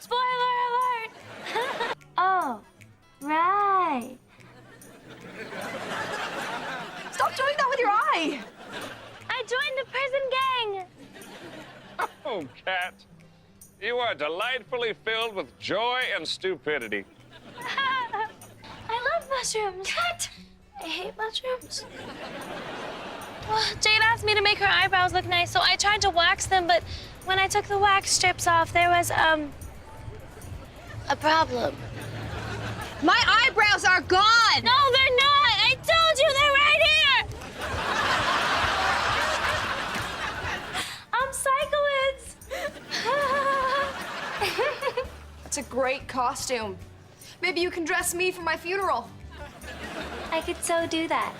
Spoiler alert! Oh, right. Stop doing that with your eye! I joined the prison gang. Oh, Cat, you are delightfully filled with joy and stupidity. I love mushrooms. Cat! I hate mushrooms. Well, Jade asked me to make her eyebrows look nice, so I tried to wax them, but when I took the wax strips off, there was, a problem. My eyebrows are gone! No, they're not! I told you they're right here! I'm Cyclids! It's a great costume. Maybe you can dress me for my funeral. I could so do that.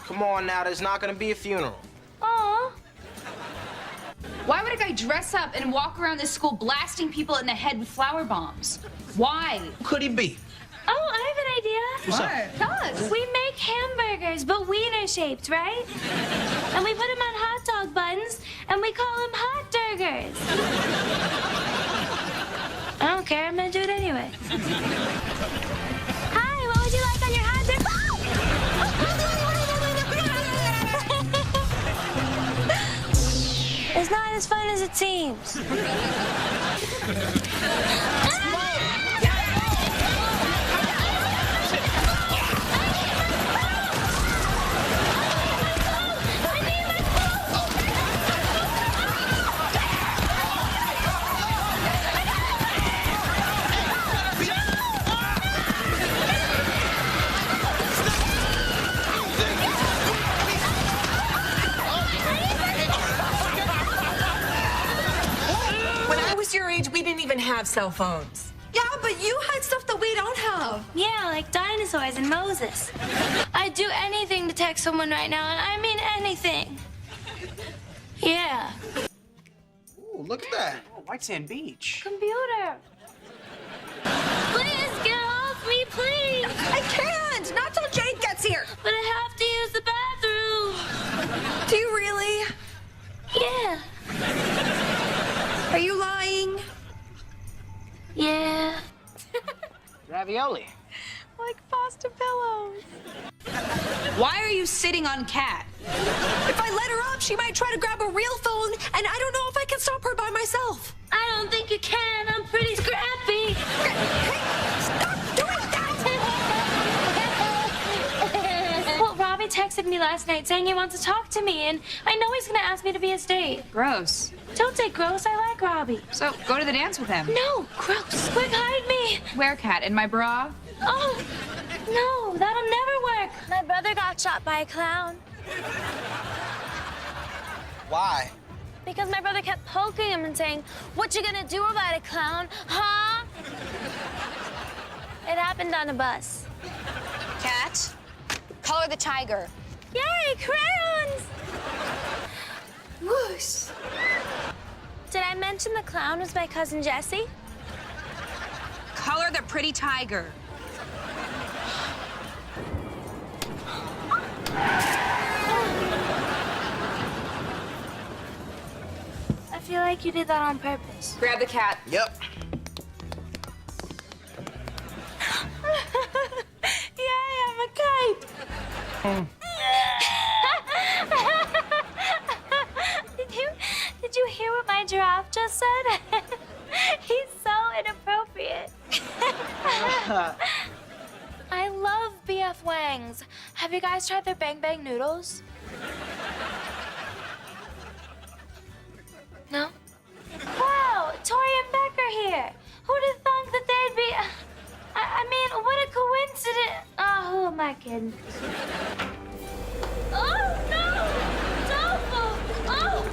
Come on now, there's not gonna be a funeral. Aw. Why would a guy dress up and walk around this school blasting people in the head with flower bombs? Why? Could he be? Oh, I have an idea. What's up? Tell us. We make hamburgers, but wiener shaped, right? And we put them on hot dog buns, and we call them hot burgers. I don't care. I'm gonna do it anyway. Hi, what would you like on your hot dog? It's not as fun as it seems. Your age, we didn't even have cell phones. Yeah, but you had stuff that we don't have. Yeah, like dinosaurs and Moses. I'd do anything to text someone right now, and I mean anything. Yeah. Ooh, look at that. Oh, White Sand Beach. Computer. Please get off me, please. I can't! Not till Jade gets here. But I have to use the bathroom. Do you really? Yeah. Are you lying? Yeah. Ravioli. Like pasta pillows. Why are you sitting on Cat? If I let her up, she might try to grab a real phone, and I don't know if I can stop her by myself. I don't think you can. I'm pretty scrappy. Hey, stop doing that! Well, Robbie texted me last night saying he wants to talk to me, and I know he's gonna ask me to be his date. Gross. Don't say gross. I like Robbie. So go to the dance with him. No, gross. Quick, hide me. Where, Cat? In my bra? Oh, no, that'll never work. My brother got shot by a clown Why? because my brother kept poking him and saying, "What you gonna do about it, clown? Huh?" It happened on a bus. Cat, color the tiger. Yay, crayons! Whoosh. Did I mention the clown was my cousin Jessie? Color the pretty tiger. I feel like you did that on purpose. Grab the cat. Yep. Yay, I'm a kite. Did you hear what my giraffe just said? He's so inappropriate. I love BF Wangs. Have you guys tried their Bang Bang noodles? No? Wow, Tori and Beck are here. Who'd have thunk that they'd be... I mean, what a coincidence. Oh, who am I kidding? Oh, no! Tofu! Oh!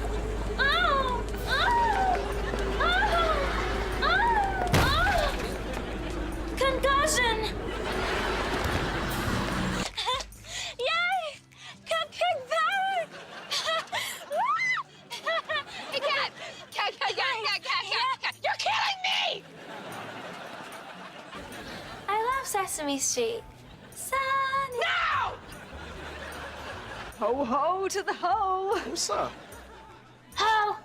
Oh! Oh! Oh! Oh! Oh! Concussion! Yay! Cupcake power! Hey, Cat! Cat! You're killing me! I love Sesame Street. Sunny. No! Ho ho to the ho. What's up? Ho!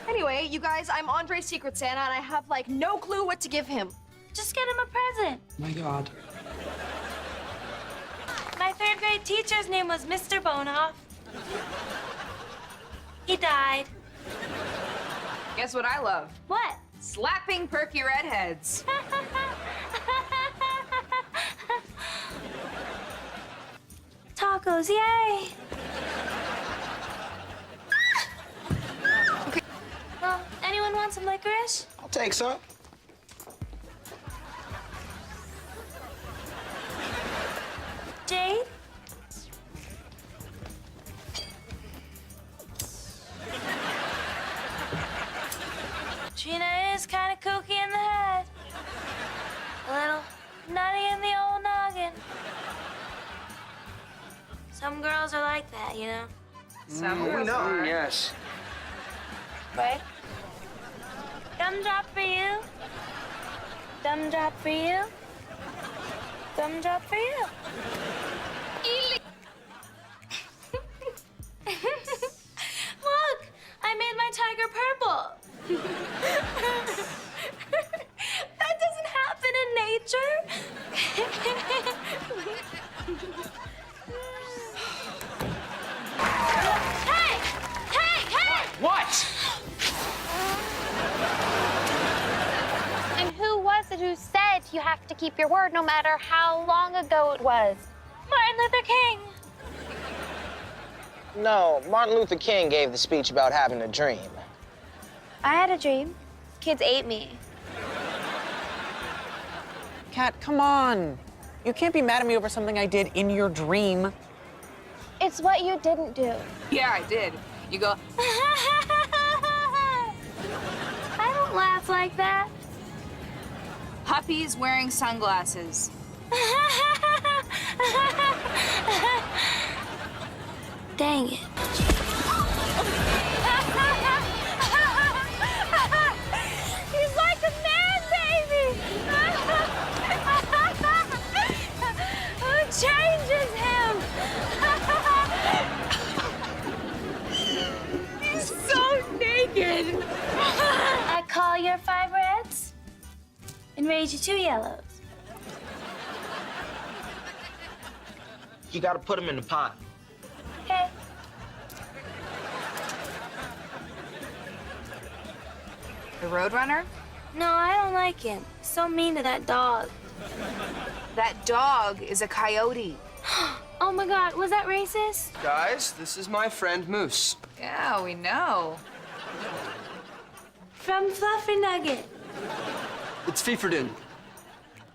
I Anyway, you guys, I'm Andre's Secret Santa, and I have, like, no clue what to give him. Just get him a present. My God. My third grade teacher's name was Mr. Bonoff. He died. Guess what I love? What? Slapping perky redheads. Tacos, yay! Well, anyone want some licorice? I'll take some. Jade? Trina is kind of kooky in the head. A little nutty in the old noggin. Some girls are like that, you know? Some We girls know. are. Yes. Right? Gumdrop for you. Gumdrop for you. Gumdrop for you. Look, I made my tiger purple. That doesn't happen in nature. Hey! Hey! Hey! What? And who was it who said you have to keep your word no matter how long ago it was? Martin Luther King. No, Martin Luther King gave the speech about having a dream. I had a dream. Kids ate me. Kat, come on. You can't be mad at me over something I did in your dream. It's what you didn't do. Yeah, I did. You go, I don't laugh like that. Puppy's wearing sunglasses. Dang it. He's like a man, baby. Who changes him? He's so naked. I call your 5 reds and raise you 2 yellows. You gotta put him in the pot. Okay. The Roadrunner? No, I don't like him. He's so mean to that dog. That dog is a coyote. Oh my God, was that racist? Guys, this is my friend Moose. Yeah, we know. From Fluffy Nugget. It's Feeferdin.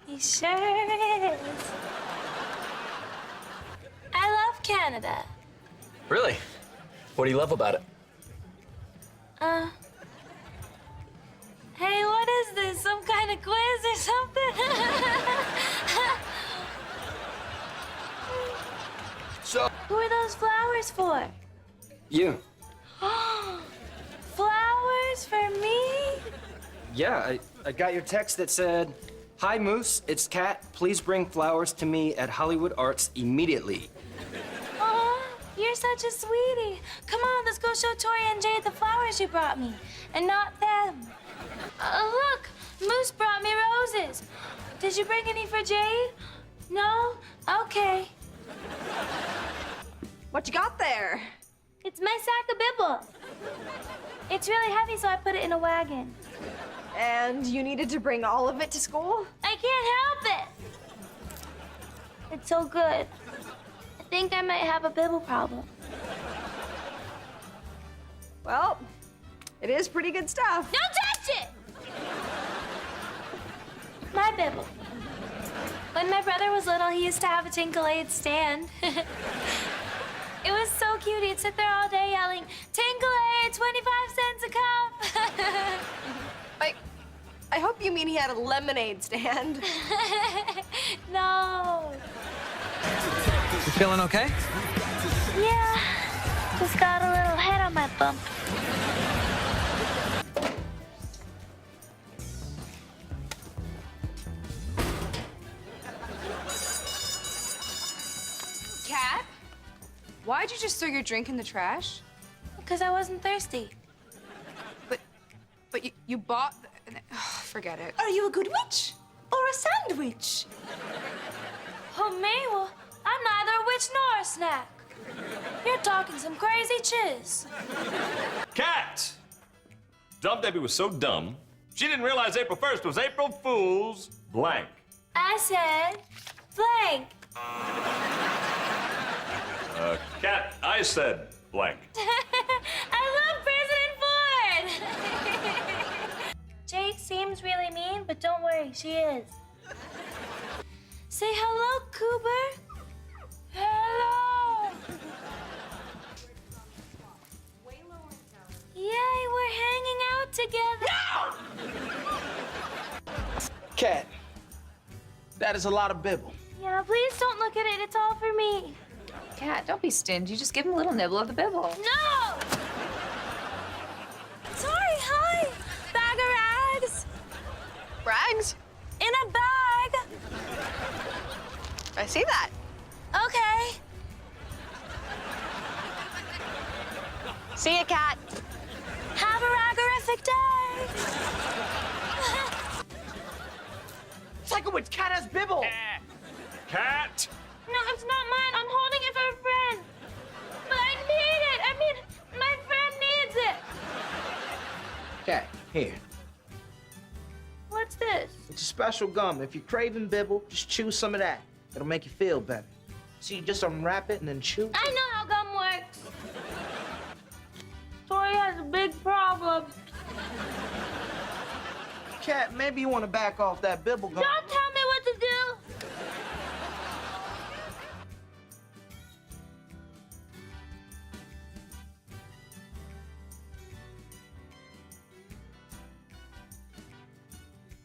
He sure is. I love Canada. Really? What do you love about it? Hey, what is this? Some kind of quiz or something? So, Who are those flowers for? you. Flowers for me? Yeah, I got your text that said, "Hi, Moose, it's Kat. Please bring flowers to me at Hollywood Arts immediately." Aw, you're such a sweetie. Come on, let's go show Tori and Jade the flowers you brought me, and not them. Look, Moose brought me roses. Did you bring any for Jade? No? Okay. What you got there? It's my sack of bibble. It's really heavy, so I put it in a wagon. And you needed to bring all of it to school? I can't help it. It's so good. I think I might have a bibble problem. Well, it is pretty good stuff. Don't touch it! My bibble. When my brother was little, he used to have a Tinkle-Aid stand. It was so cute. He'd sit there all day yelling, "Tinkle-Aid, 25 cents a cup." I hope you mean he had a lemonade stand. No. You feeling okay? Yeah, just got a little head on my bump. Kat? Why'd you just throw your drink in the trash? Because I wasn't thirsty. But but you bought. Forget it. Are you a good witch? Or a sandwich? Oh, me? Well, I'm neither a witch nor a snack. You're talking some crazy chiz. Cat! Dumb Debbie was so dumb, she didn't realize April 1st was April Fool's blank. I said blank. Cat, I said blank. I love President Ford! Jake seems really mean, but don't worry, she is. Say hello, Cooper. Hello! Yay, we're hanging out together. Cat, that is a lot of bibble. Yeah, please don't look at it. It's all for me. Cat, don't be stingy. Just give him a little nibble of the bibble. No! Sorry, hi. Bag of rags. Rags? In a bag. I see that. Okay. See ya, Cat. Have a ragorific day. Psychowitch, Cat has bibble. Cat! No, it's not mine. I'm holding it for a friend. But I need it. I mean, my friend needs it. Cat, here. What's this? It's a special gum. If you're craving bibble, just chew some of that. It'll make you feel better. So you just unwrap it and then chew. I know how gum works. Tori has a big problem. Cat, maybe you want to back off that bibble gum. Don't